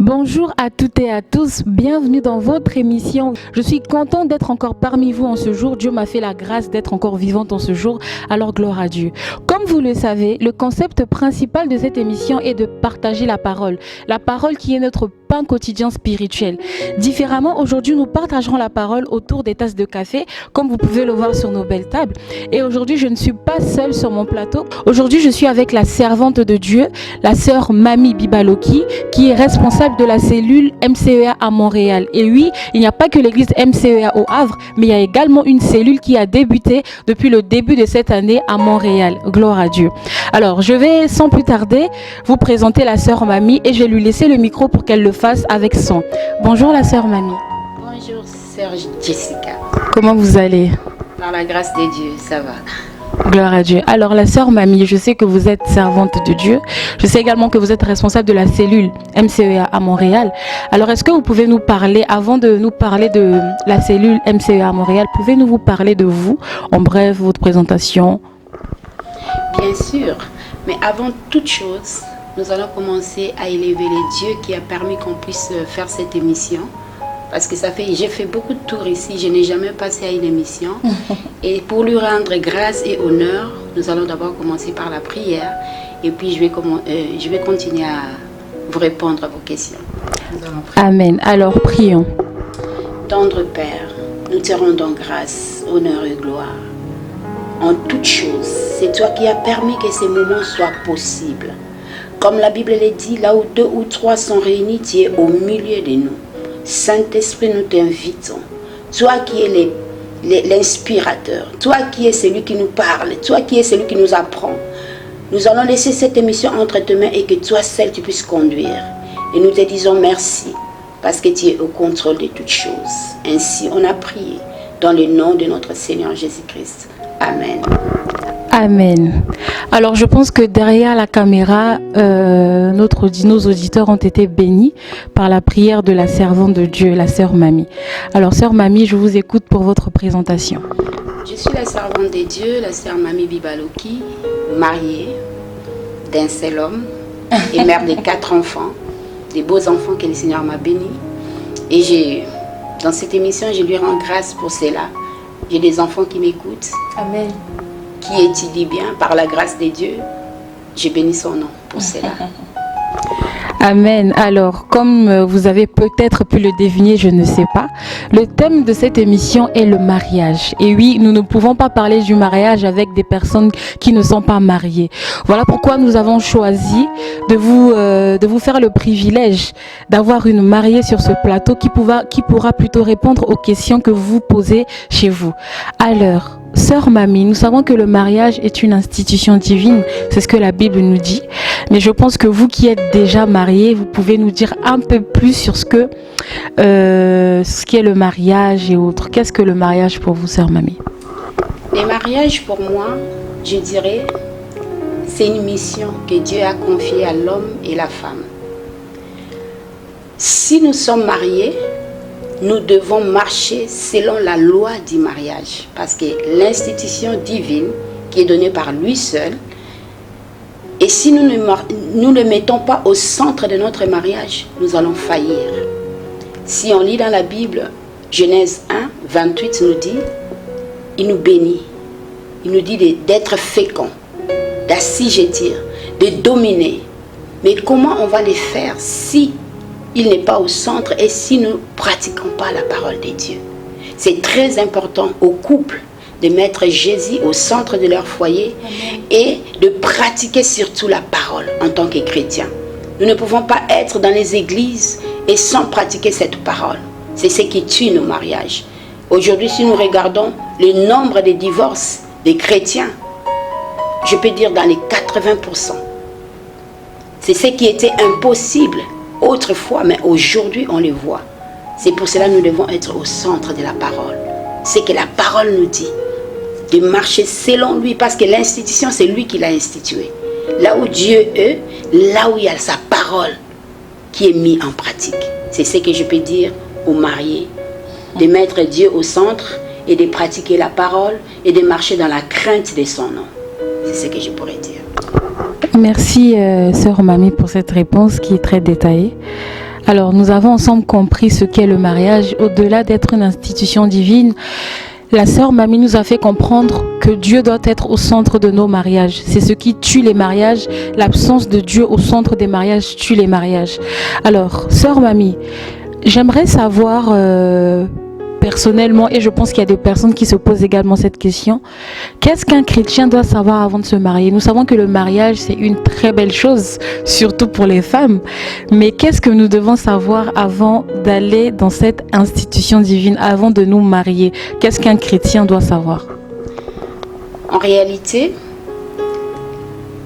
Bonjour à toutes et à tous, bienvenue dans votre émission. Je suis contente d'être encore parmi vous en ce jour. Dieu m'a fait la grâce d'être encore vivante en ce jour, alors gloire à Dieu. Comme vous le savez, le concept principal de cette émission est de partager la parole qui est notre pain quotidien spirituel. Différemment, aujourd'hui, nous partagerons la parole autour des tasses de café, comme vous pouvez le voir sur nos belles tables. Et aujourd'hui, je ne suis pas seule sur mon plateau. Aujourd'hui, je suis avec la servante de Dieu, la sœur Mamie Bibaloki, qui est responsable de la cellule MCEA à Montréal. Et oui, il n'y a pas que l'église MCEA au Havre, mais il y a également une cellule qui a débuté depuis le début de cette année à Montréal. Gloire à Dieu. Alors, je vais sans plus tarder vous présenter la sœur Mamie et je vais lui laisser le micro pour qu'elle le fasse avec son. Bonjour la sœur Mamie. Bonjour sœur Jessica. Comment vous allez? Par la grâce de Dieu, ça va. Gloire à Dieu. Alors la sœur Mamie, je sais que vous êtes servante de Dieu. Je sais également que vous êtes responsable de la cellule MCEA à Montréal. Alors est-ce que vous pouvez nous parler, avant de nous parler de la cellule MCEA à Montréal, pouvez-nous vous parler de vous, en bref, votre présentation? Bien sûr, mais avant toute chose, nous allons commencer à élever les dieux qui a permis qu'on puisse faire cette émission. Parce que j'ai fait beaucoup de tours ici, je n'ai jamais passé à une émission. Et pour lui rendre grâce et honneur, nous allons d'abord commencer par la prière. Et puis je vais continuer à vous répondre à vos questions. Amen. Alors prions. Tendre Père, nous te rendons grâce, honneur et gloire. En toutes choses, c'est toi qui as permis que ces moments soient possibles. Comme la Bible le dit, là où 2 ou 3 sont réunis, tu es au milieu de nous. Saint-Esprit, nous t'invitons. Toi qui es l'inspirateur, toi qui es celui qui nous parle, toi qui es celui qui nous apprend. Nous allons laisser cette émission entre tes mains et que toi seul tu puisses conduire. Et nous te disons merci parce que tu es au contrôle de toutes choses. Ainsi, on a prié dans le nom de notre Seigneur Jésus-Christ. Amen. Amen. Alors je pense que derrière la caméra, nos auditeurs ont été bénis par la prière de la servante de Dieu, la sœur Mamie. Alors sœur Mamie, je vous écoute pour votre présentation. Je suis la servante de Dieu, la sœur Mamie Bibaloki, mariée d'un seul homme et mère de 4 enfants, des beaux enfants que le Seigneur m'a bénis. Et dans cette émission, je lui rends grâce pour cela. J'ai des enfants qui m'écoutent. Amen. Qui étudie bien par la grâce de Dieu. Je bénis son nom pour cela. Amen. Alors, comme vous avez peut-être pu le deviner, je ne sais pas, le thème de cette émission est le mariage. Et oui, nous ne pouvons pas parler du mariage avec des personnes qui ne sont pas mariées. Voilà pourquoi nous avons choisi de vous faire le privilège d'avoir une mariée sur ce plateau qui pourra plutôt répondre aux questions que vous posez chez vous. Alors, sœur Mamie, nous savons que le mariage est une institution divine, c'est ce que la Bible nous dit. Mais je pense que vous qui êtes déjà mariée, vous pouvez nous dire un peu plus sur ce qu'est le mariage et autres. Qu'est-ce que le mariage pour vous, sœur Mamie? Le mariage pour moi, je dirais, c'est une mission que Dieu a confiée à l'homme et la femme. Si nous sommes mariés, nous devons marcher selon la loi du mariage. Parce que l'institution divine qui est donnée par lui seul, et si nous ne le mettons pas au centre de notre mariage, nous allons faillir. Si on lit dans la Bible, Genèse 1, 28 nous dit, il nous bénit. Il nous dit d'être fécond, d'assujettir, de dominer. Mais comment on va le faire si il n'est pas au centre et si nous ne pratiquons pas la parole de Dieu? C'est très important au couple de mettre Jésus au centre de leur foyer. Amen. Et de pratiquer surtout la parole en tant que chrétien. Nous ne pouvons pas être dans les églises et sans pratiquer cette parole. C'est ce qui tue nos mariages. Aujourd'hui, si nous regardons le nombre de divorces des chrétiens, je peux dire dans les 80%. C'est ce qui était impossible autrefois, mais aujourd'hui on le voit. C'est pour cela que nous devons être au centre de la parole. C'est que la parole nous dit de marcher selon lui, parce que l'institution, c'est lui qui l'a instituée. Là où Dieu est, là où il y a sa parole qui est mise en pratique. C'est ce que je peux dire aux mariés, de mettre Dieu au centre et de pratiquer la parole et de marcher dans la crainte de son nom. C'est ce que je pourrais dire. Merci, sœur Mamie, pour cette réponse qui est très détaillée. Alors, nous avons ensemble compris ce qu'est le mariage. Au-delà d'être une institution divine, la sœur Mamie nous a fait comprendre que Dieu doit être au centre de nos mariages. C'est ce qui tue les mariages. L'absence de Dieu au centre des mariages tue les mariages. Alors, sœur Mamie, j'aimerais savoir personnellement, et je pense qu'il y a des personnes qui se posent également cette question, qu'est-ce qu'un chrétien doit savoir avant de se marier? Nous savons que le mariage, c'est une très belle chose, surtout pour les femmes. Mais qu'est-ce que nous devons savoir avant d'aller dans cette institution divine, avant de nous marier? Qu'est-ce qu'un chrétien doit savoir? En réalité,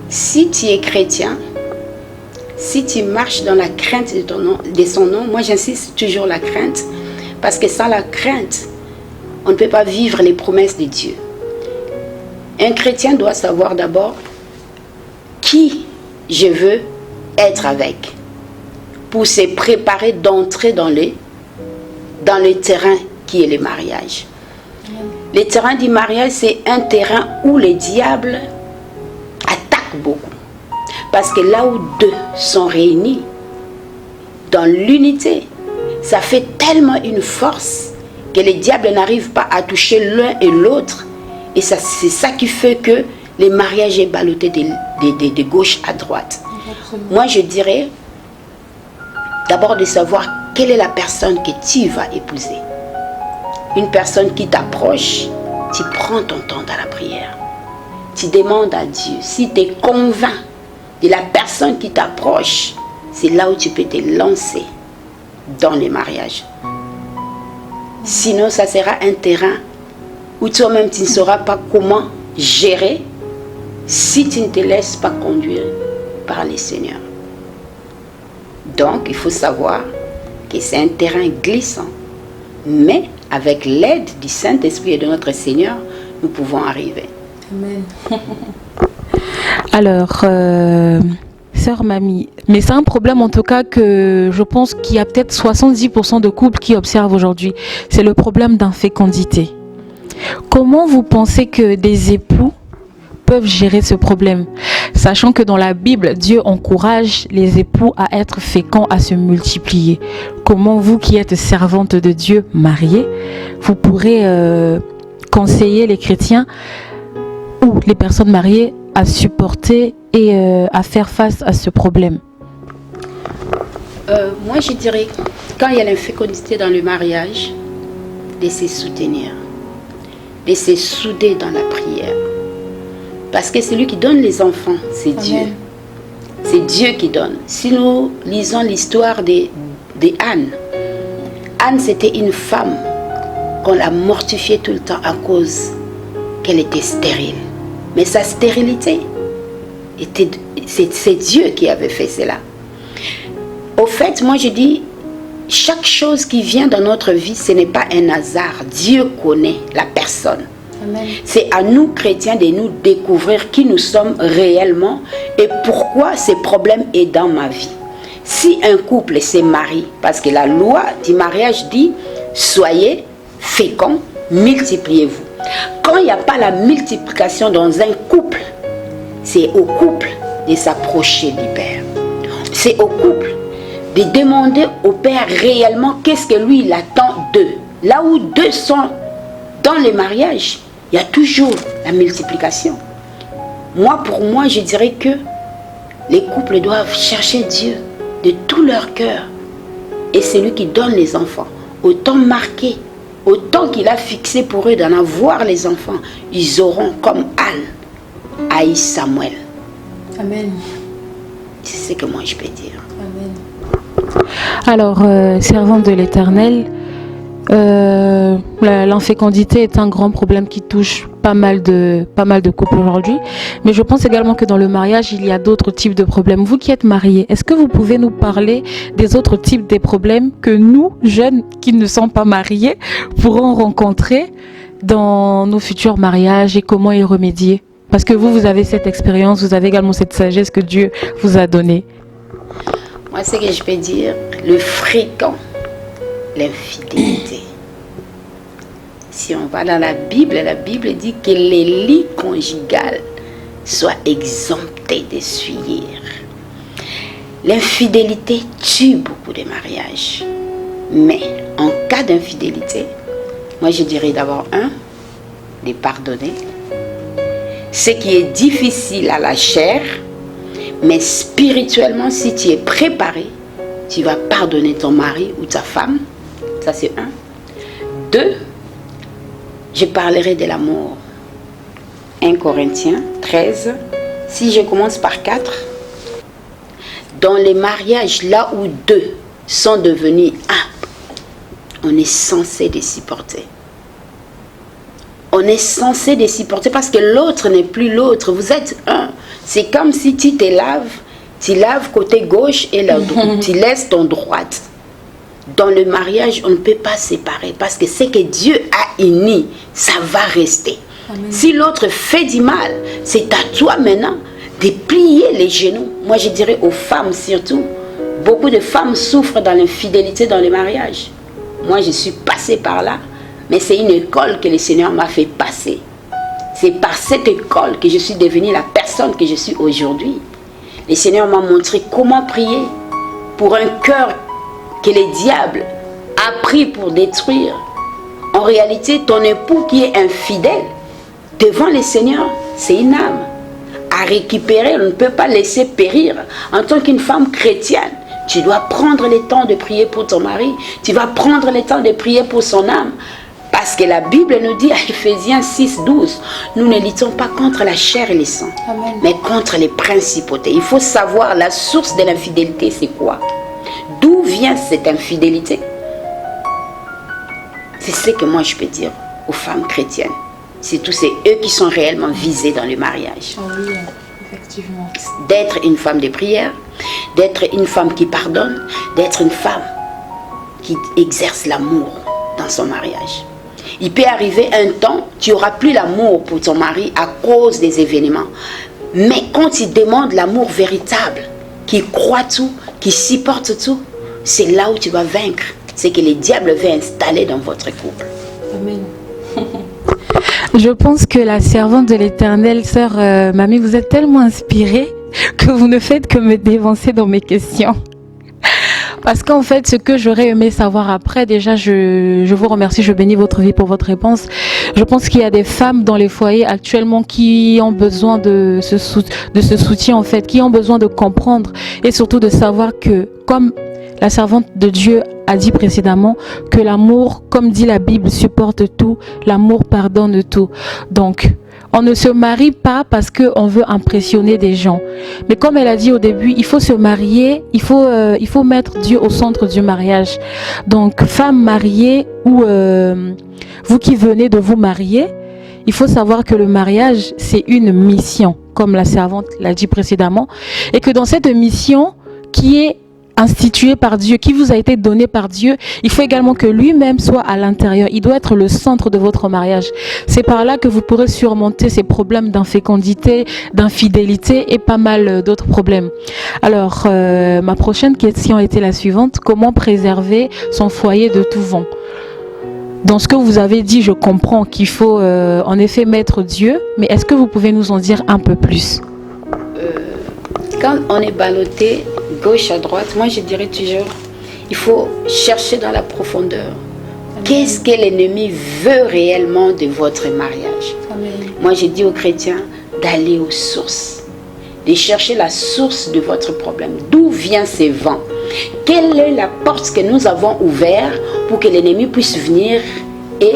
si tu es chrétien, si tu marches dans la crainte de son nom, moi j'insiste toujours la crainte, parce que sans la crainte, on ne peut pas vivre les promesses de Dieu. Un chrétien doit savoir d'abord qui je veux être avec, pour se préparer d'entrer dans le terrain qui est le mariage. Le terrain du mariage, c'est un terrain où le diable attaque beaucoup. Parce que là où deux sont réunis, dans l'unité, ça fait tellement une force que le diable n'arrive pas à toucher l'un et l'autre. Et c'est ça qui fait que le mariage est ballotté de gauche à droite. Absolument. Moi, je dirais d'abord de savoir quelle est la personne que tu vas épouser. Une personne qui t'approche, tu prends ton temps dans la prière. Tu demandes à Dieu. Si tu es convaincu de la personne qui t'approche, c'est là où tu peux te lancer dans le mariage. Sinon, ça sera un terrain où toi-même tu ne sauras pas comment gérer si tu ne te laisses pas conduire par le Seigneur. Donc, il faut savoir que c'est un terrain glissant. Mais avec l'aide du Saint-Esprit et de notre Seigneur, nous pouvons arriver. Amen. Alors, sœur Mamie, mais c'est un problème en tout cas que je pense qu'il y a peut-être 70% de couples qui observent aujourd'hui. C'est le problème d'infécondité. Comment vous pensez que des époux peuvent gérer ce problème, sachant que dans la Bible, Dieu encourage les époux à être féconds, à se multiplier? Comment vous qui êtes servante de Dieu mariée, vous pourrez conseiller les chrétiens ou les personnes mariées à supporter et à faire face à ce problème? Moi, je dirais, quand il y a l'infécondité dans le mariage, de se soutenir, de se souder dans la prière. Parce que celui qui donne les enfants, c'est Dieu. C'est Dieu qui donne. Si nous lisons l'histoire de Anne, Anne, c'était une femme qu'on l'a mortifiée tout le temps à cause qu'elle était stérile. Mais sa stérilité, c'est Dieu qui avait fait cela. Au fait, moi je dis, chaque chose qui vient dans notre vie, ce n'est pas un hasard. Dieu connaît la personne. Amen. C'est à nous, chrétiens, de nous découvrir qui nous sommes réellement et pourquoi ce problème est dans ma vie. Si un couple se marie, parce que la loi du mariage dit, soyez féconds, multipliez-vous. Quand il n'y a pas la multiplication dans un couple, c'est au couple de s'approcher du Père. C'est au couple de demander au Père réellement qu'est-ce que lui il attend d'eux. Là où deux sont dans le mariage, il y a toujours la multiplication. Moi, pour moi, je dirais que les couples doivent chercher Dieu de tout leur cœur. Et c'est lui qui donne les enfants. Autant marqué, autant qu'il a fixé pour eux d'en avoir les enfants, ils auront comme Anne haï Samuel. Amen. C'est ce que moi je peux dire. Amen. Alors, servante de l'Éternel, l'infécondité est un grand problème qui touche pas mal de couples aujourd'hui. Mais je pense également que dans le mariage, il y a d'autres types de problèmes. Vous qui êtes mariés, est-ce que vous pouvez nous parler des autres types de problèmes que nous, jeunes qui ne sont pas mariés, pourrons rencontrer dans nos futurs mariages et comment y remédier? Parce que vous avez cette expérience, vous avez également cette sagesse que Dieu vous a donnée. Moi, ce que je peux dire, le fréquent, l'infidélité. Si on va dans la Bible dit que les lits conjugales soient exemptés de suyer. L'infidélité tue beaucoup de mariages. Mais en cas d'infidélité, moi je dirais d'abord de pardonner. Ce qui est difficile à la chair, mais spirituellement, si tu es préparé, tu vas pardonner ton mari ou ta femme. Ça c'est 1. 2, je parlerai de l'amour. 1 Corinthiens 13. Si je commence par 4, dans les mariages, là où 2 sont devenus 1, on est censé les supporter. On est censé les supporter parce que l'autre n'est plus l'autre. Vous êtes un. C'est comme si tu te laves, tu laves côté gauche et la droite, tu laisses ton droite. Dans le mariage, on ne peut pas séparer parce que ce que Dieu a uni, ça va rester. Amen. Si l'autre fait du mal, c'est à toi maintenant de plier les genoux. Moi, je dirais aux femmes surtout. Beaucoup de femmes souffrent dans l'infidélité dans le mariage. Moi, je suis passée par là, mais c'est une école que le Seigneur m'a fait passer. C'est par cette école que je suis devenue la personne que je suis aujourd'hui. Le Seigneur m'a montré comment prier pour un cœur que le diable a pris pour détruire. En réalité, ton époux qui est infidèle, devant le Seigneur, c'est une âme à récupérer. On ne peut pas laisser périr. En tant qu'une femme chrétienne, tu dois prendre le temps de prier pour ton mari. Tu vas prendre le temps de prier pour son âme. Parce que la Bible nous dit à Ephésiens 6, 12, nous ne luttons pas contre la chair et le sang, Amen, mais contre les principautés. Il faut savoir la source de l'infidélité, c'est quoi? D'où vient cette infidélité? C'est ce que moi je peux dire aux femmes chrétiennes. Surtout c'est eux qui sont réellement visés dans le mariage. Oh oui, effectivement. D'être une femme de prière, d'être une femme qui pardonne, d'être une femme qui exerce l'amour dans son mariage. Il peut arriver un temps, tu n'auras plus l'amour pour ton mari à cause des événements. Mais quand tu demandes l'amour véritable, qui croit tout, qui supporte tout, c'est là où tu vas vaincre. C'est que le diable veut installer dans votre couple. Amen. Je pense que la servante de l'Éternel, sœur Mamie, vous êtes tellement inspirée que vous ne faites que me dévancer dans mes questions. Parce qu'en fait, ce que j'aurais aimé savoir après, déjà, je vous remercie, je bénis votre vie pour votre réponse. Je pense qu'il y a des femmes dans les foyers actuellement qui ont besoin de ce soutien, en fait, qui ont besoin de comprendre et surtout de savoir que, comme la servante de Dieu a dit précédemment, que l'amour, comme dit la Bible, supporte tout, l'amour pardonne tout. Donc, on ne se marie pas parce qu'on veut impressionner des gens. Mais comme elle a dit au début, il faut se marier, il faut mettre Dieu au centre du mariage. Donc, femme mariée ou vous qui venez de vous marier, il faut savoir que le mariage, c'est une mission, comme la servante l'a dit précédemment. Et que dans cette mission qui est institué par Dieu, qui vous a été donné par Dieu, il faut également que lui-même soit à l'intérieur. Il doit être le centre de votre mariage. C'est par là que vous pourrez surmonter ces problèmes d'infécondité, d'infidélité et pas mal d'autres problèmes. Alors, ma prochaine question était la suivante. Comment préserver son foyer de tout vent? Dans ce que vous avez dit, je comprends qu'il faut en effet mettre Dieu, mais est-ce que vous pouvez nous en dire un peu plus? Quand on est ballotté gauche à droite, moi je dirais toujours, il faut chercher dans la profondeur. Qu'est-ce que l'ennemi veut réellement de votre mariage? Amen. Moi je dis aux chrétiens d'aller aux sources, de chercher la source de votre problème. D'où vient ces vents? Quelle est la porte que nous avons ouverte pour que l'ennemi puisse venir et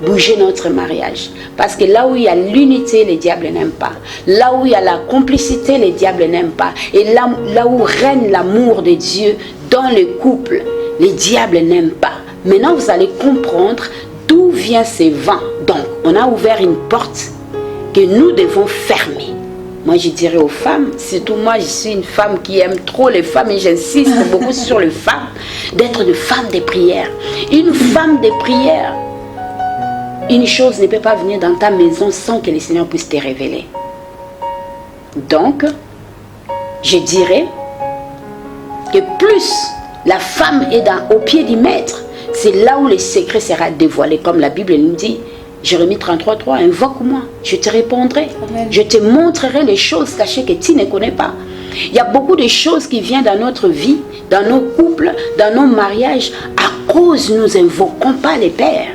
bouger notre mariage? Parce que là où il y a l'unité, le diable n'aime pas. Là où il y a la complicité, le diable n'aime pas. Et là où règne l'amour de Dieu dans le couple, le diable n'aime pas. Maintenant, vous allez comprendre d'où viennent ces vents. Donc, on a ouvert une porte que nous devons fermer. Moi, je dirais aux femmes, surtout moi, je suis une femme qui aime trop les femmes et j'insiste beaucoup sur les femmes, d'être des femmes de prière. Une femme de prière, une chose ne peut pas venir dans ta maison sans que le Seigneur puisse te révéler. Donc, je dirais que plus la femme est au pied du maître, c'est là où le secret sera dévoilé. Comme la Bible nous dit, Jérémie 33:3, invoque-moi, je te répondrai. Amen. Je te montrerai les choses cachées que tu ne connais pas. Il y a beaucoup de choses qui viennent dans notre vie, dans nos couples, dans nos mariages, à cause nous invoquons pas les pères.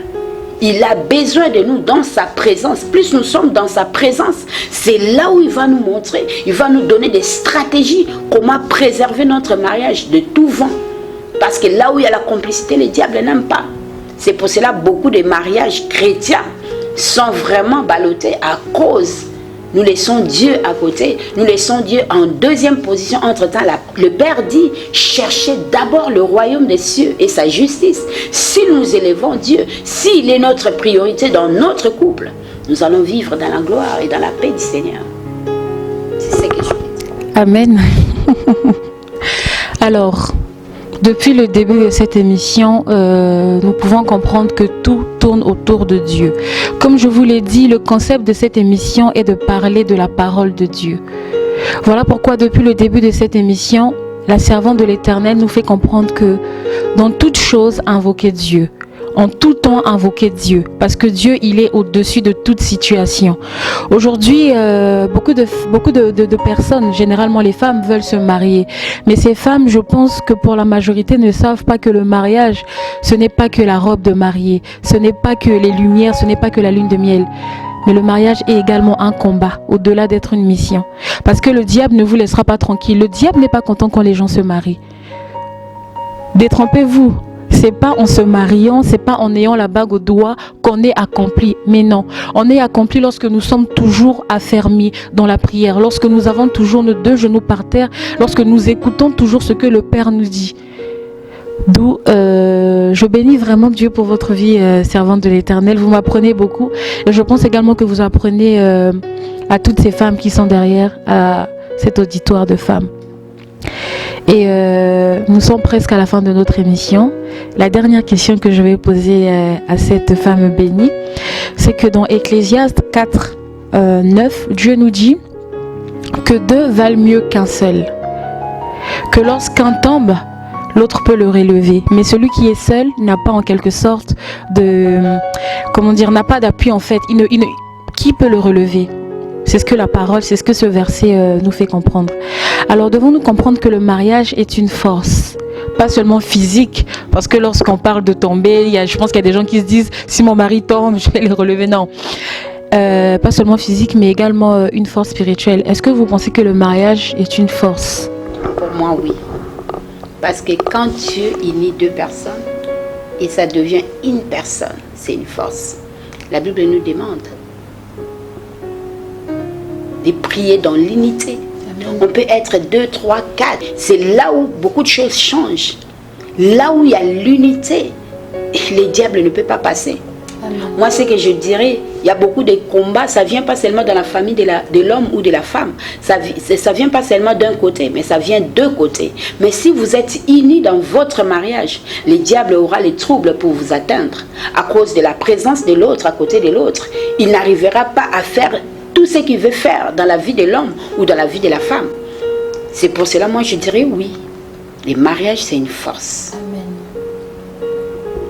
Il a besoin de nous dans sa présence. Plus nous sommes dans sa présence, c'est là où il va nous montrer, il va nous donner des stratégies, comment préserver notre mariage de tout vent. Parce que là où il y a la complicité, le diable n'aime pas. C'est pour cela que beaucoup de mariages chrétiens sont vraiment ballottés à cause. Nous laissons Dieu à côté, nous laissons Dieu en deuxième position. Entre-temps, le Père dit, cherchez d'abord le royaume des cieux et sa justice. Si nous élevons Dieu, s'il est notre priorité dans notre couple, nous allons vivre dans la gloire et dans la paix du Seigneur. C'est ce que je veux dire. Amen. Alors, depuis le début de cette émission, nous pouvons comprendre que tout tourne autour de Dieu. Comme je vous l'ai dit, le concept de cette émission est de parler de la parole de Dieu. Voilà pourquoi depuis le début de cette émission, la servante de l'Éternel nous fait comprendre que dans toute chose, invoquez Dieu. En tout temps, invoquer Dieu, parce que Dieu, il est au-dessus de toute situation. Aujourd'hui, beaucoup de personnes, généralement les femmes, veulent se marier. Mais ces femmes, je pense que pour la majorité, ne savent pas que le mariage, ce n'est pas que la robe de mariée, ce n'est pas que les lumières, ce n'est pas que la lune de miel. Mais le mariage est également un combat, au-delà d'être une mission. Parce que le diable ne vous laissera pas tranquille. Le diable n'est pas content quand les gens se marient. Détrompez-vous. C'est pas en se mariant, c'est pas en ayant la bague au doigt qu'on est accompli. Mais non, on est accompli lorsque nous sommes toujours affermis dans la prière, lorsque nous avons toujours nos deux genoux par terre, lorsque nous écoutons toujours ce que le Père nous dit. D'où je bénis vraiment Dieu pour votre vie, servante de l'Éternel. Vous m'apprenez beaucoup. Et je pense également que vous apprenez à toutes ces femmes qui sont derrière à cet auditoire de femmes. Et nous sommes presque à la fin de notre émission. La dernière question que je vais poser à cette femme bénie, c'est que dans Ecclésiaste 4, 9, Dieu nous dit que deux valent mieux qu'un seul. Que lorsqu'un tombe, l'autre peut le relever. Mais celui qui est seul n'a pas en quelque sorte n'a pas d'appui en fait. Qui peut le relever ? C'est ce que la parole, c'est ce que ce verset nous fait comprendre. Alors devons-nous comprendre que le mariage est une force, pas seulement physique, parce que lorsqu'on parle de tomber, je pense qu'il y a des gens qui se disent si mon mari tombe, je vais le relever. Non, pas seulement physique, mais également une force spirituelle. Est-ce que vous pensez que le mariage est une force ? Pour moi, oui. Parce que quand Dieu unit deux personnes et ça devient une personne, c'est une force. La Bible nous demande de prier dans l'unité. Amen. On peut être 2, 3, 4. C'est là où beaucoup de choses changent. Là où il y a l'unité, le diable ne peut pas passer. Amen. Moi, ce que je dirais, il y a beaucoup de combats. Ça ne vient pas seulement dans la famille de l'homme ou de la femme. Ça ne vient pas seulement d'un côté, mais ça vient deux côtés. Mais si vous êtes unis dans votre mariage, le diable aura les troubles pour vous atteindre. À cause de la présence de l'autre à côté de l'autre, il n'arrivera pas à faire tout ce qu'il veut faire dans la vie de l'homme ou dans la vie de la femme. C'est pour cela, moi, je dirais oui. Le mariage, c'est une force. Amen.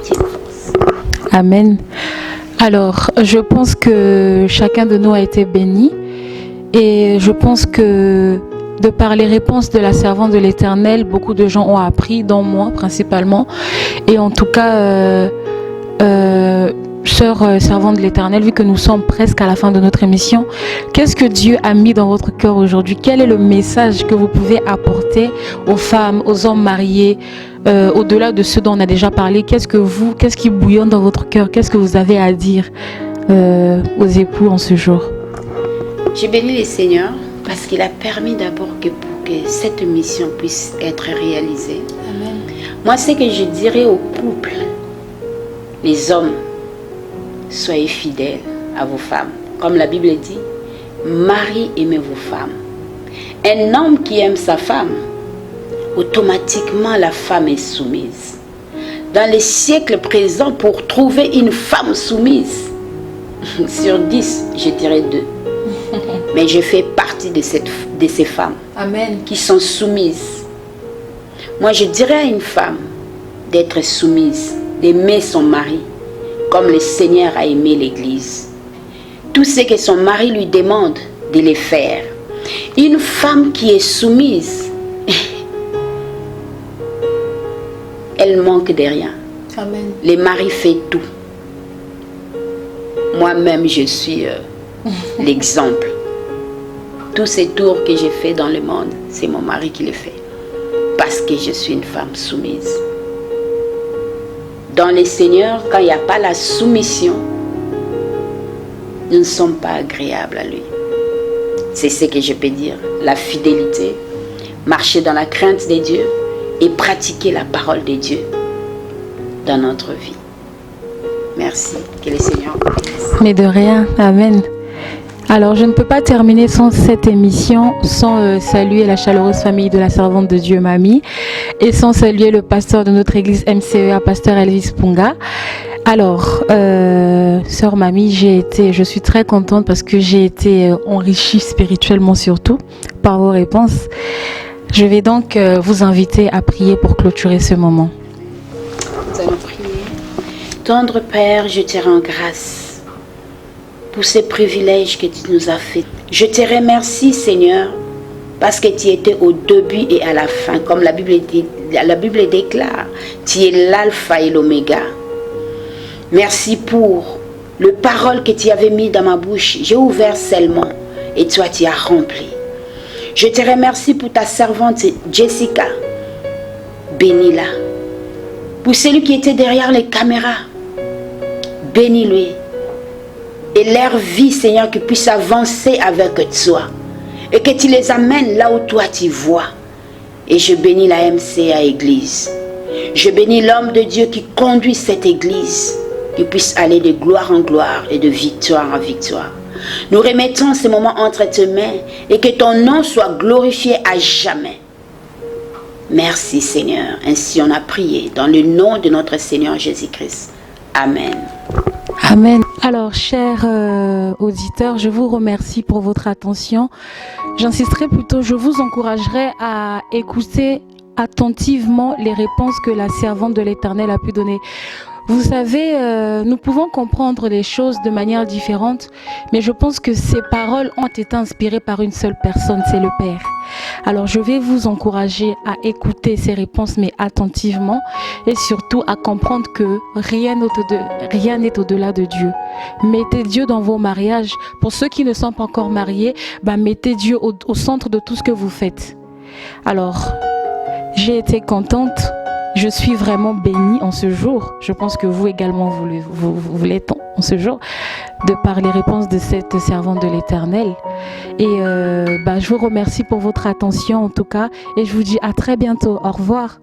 C'est une force. Amen. Alors, je pense que chacun de nous a été béni. Et je pense que de par les réponses de la servante de l'Éternel, beaucoup de gens ont appris, dont moi principalement. Et en tout cas, sœur servante de l'Éternel, vu que nous sommes presque à la fin de notre émission, qu'est-ce que Dieu a mis dans votre cœur aujourd'hui? Quel est le message que vous pouvez apporter aux femmes, aux hommes mariés, au-delà de ce dont on a déjà parlé? Qu'est-ce qui bouillonne dans votre cœur? Qu'est-ce que vous avez à dire aux époux en ce jour? J'ai béni le Seigneur parce qu'il a permis d'abord pour que cette mission puisse être réalisée. Amen. Moi, ce que je dirais aux couples, les hommes, soyez fidèles à vos femmes. Comme la Bible dit, mari, aimez vos femmes. Un homme qui aime sa femme, automatiquement la femme est soumise. Dans les siècles présents, pour trouver une femme soumise, sur 10, je dirais 2. Mais je fais partie de ces femmes. Amen. Qui sont soumises. Moi, je dirais à une femme d'être soumise, d'aimer son mari, comme le Seigneur a aimé l'Église. Tout ce que son mari lui demande de les faire. Une femme qui est soumise, elle manque de rien. Amen. Les maris font tout. Moi-même, je suis l'exemple. Tous ces tours que j'ai fait dans le monde, c'est mon mari qui les fait. Parce que je suis une femme soumise. Dans les seigneurs, quand il n'y a pas la soumission, nous ne sommes pas agréables à lui. C'est ce que je peux dire. La fidélité, marcher dans la crainte de Dieu et pratiquer la parole de Dieu dans notre vie. Merci. Que le Seigneur vous bénisse. Mais de rien. Amen. Alors, je ne peux pas terminer sans cette émission sans saluer la chaleureuse famille de la servante de Dieu, Mamie, et sans saluer le pasteur de notre église MCEA, pasteur Elvis Punga. Alors, sœur Mamie, je suis très contente parce que j'ai été enrichie spirituellement surtout par vos réponses. Je vais donc vous inviter à prier pour clôturer ce moment. Nous allons prier. Tendre Père, je te rends grâce pour ces privilèges que tu nous as faits. Je te remercie, Seigneur, parce que tu étais au début et à la fin, comme la Bible déclare. Tu es l'alpha et l'oméga. Merci pour le parole que tu avais mis dans ma bouche. J'ai ouvert seulement et toi tu as rempli. Je te remercie pour ta servante Jessica. Bénis-la. Pour celui qui était derrière les caméras, bénis-lui. Et leur vie, Seigneur, qu'ils puissent avancer avec toi. Et que tu les amènes là où toi tu vois. Et je bénis la MCA Église. Je bénis l'homme de Dieu qui conduit cette Église. Qu'il puisse aller de gloire en gloire et de victoire en victoire. Nous remettons ces moments entre tes mains et que ton nom soit glorifié à jamais. Merci Seigneur. Ainsi on a prié dans le nom de notre Seigneur Jésus-Christ. Amen. Amen. Alors, chers auditeurs, je vous remercie pour votre attention. J'insisterai plutôt, je vous encouragerai à écouter attentivement les réponses que la servante de l'Éternel a pu donner. Vous savez, nous pouvons comprendre les choses de manière différente, mais je pense que ces paroles ont été inspirées par une seule personne, c'est le Père. Alors je vais vous encourager à écouter ces réponses, mais attentivement, et surtout à comprendre que rien n'est au-delà de Dieu. Mettez Dieu dans vos mariages. Pour ceux qui ne sont pas encore mariés, mettez Dieu au centre de tout ce que vous faites. Alors, j'ai été contente. Je suis vraiment bénie en ce jour. Je pense que vous également, vous l'êtes en ce jour, de par les réponses de cette servante de l'Éternel. Et je vous remercie pour votre attention en tout cas. Et je vous dis à très bientôt. Au revoir.